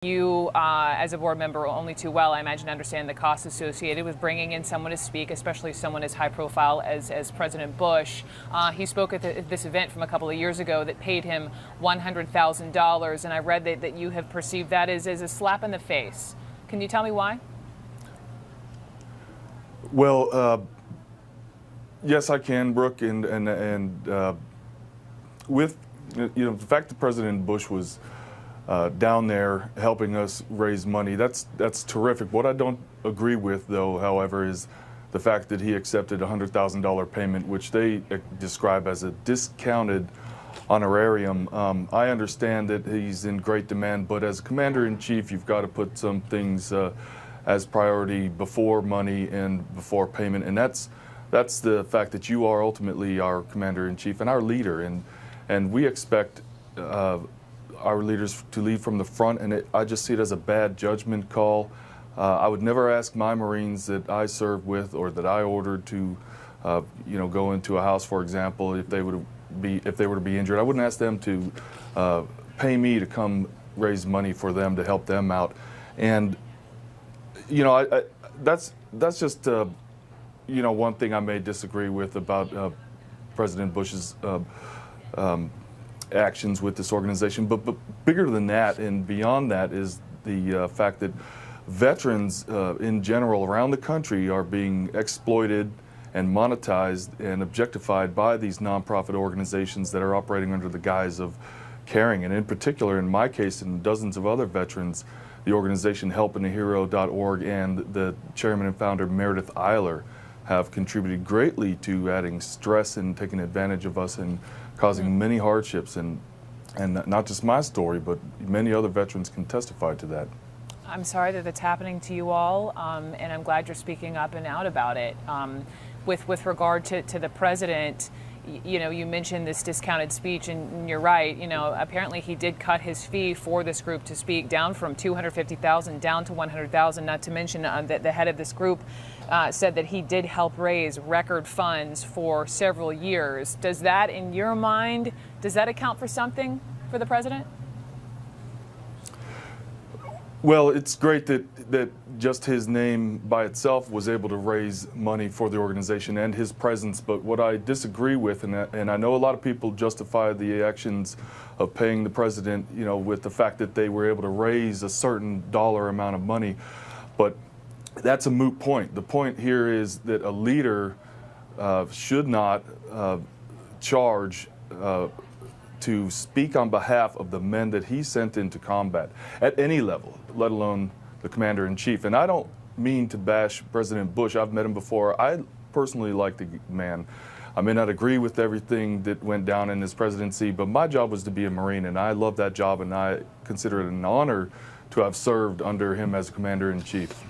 You, as a board member, only too well, I imagine, understand the costs associated with bringing in someone to speak, especially someone as high profile as President Bush. He spoke at this event from a couple of years ago that paid him $100,000, and I read that you have perceived that as a slap in the face. Can you tell me why? Well, yes, I can, Brooke, and with the fact that President Bush was down there helping us raise money, that's terrific. What I don't agree with, though, however, is the fact that he accepted a $100,000 payment, which they describe as a discounted honorarium. I understand that he's in great demand, but as commander-in-chief, you've got to put some things as priority before money and before payment, and that's the fact that you are ultimately our commander-in-chief and our leader, and we expect our leaders to lead from the front, and I just see it as a bad judgment call. I would never ask my Marines that I served with or that I ordered to, go into a house, for example, if they were to be injured. I wouldn't ask them to pay me to come raise money for them to help them out, and that's just one thing I may disagree with about President Bush's actions with this organization, but bigger than that and beyond that is the fact that veterans in general around the country are being exploited and monetized and objectified by these nonprofit organizations that are operating under the guise of caring. And in particular, in my case and dozens of other veterans, the organization helpingahero.org and the chairman and founder Meredith Eiler have contributed greatly to adding stress and taking advantage of us and causing many hardships, and not just my story, but many other veterans can testify to that. I'm sorry that that's happening to you all, and I'm glad you're speaking up and out about it. With regard to the president, you mentioned this discounted speech, and you're right. Apparently he did cut his fee for this group to speak down from $250,000 down to $100,000. Not to mention that the head of this group said that he did help raise record funds for several years. Does that, in your mind, does that account for something for the president? Well, it's great that just his name by itself was able to raise money for the organization and his presence. But what I disagree with, and I know a lot of people justify the actions of paying the president, with the fact that they were able to raise a certain dollar amount of money, but that's a moot point. The point here is that a leader should not charge to speak on behalf of the men that he sent into combat at any level, let alone the commander-in-chief. And I don't mean to bash President Bush. I've met him before. I personally like the man. I may not agree with everything that went down in his presidency, but my job was to be a Marine, and I love that job, and I consider it an honor to have served under him as commander-in-chief.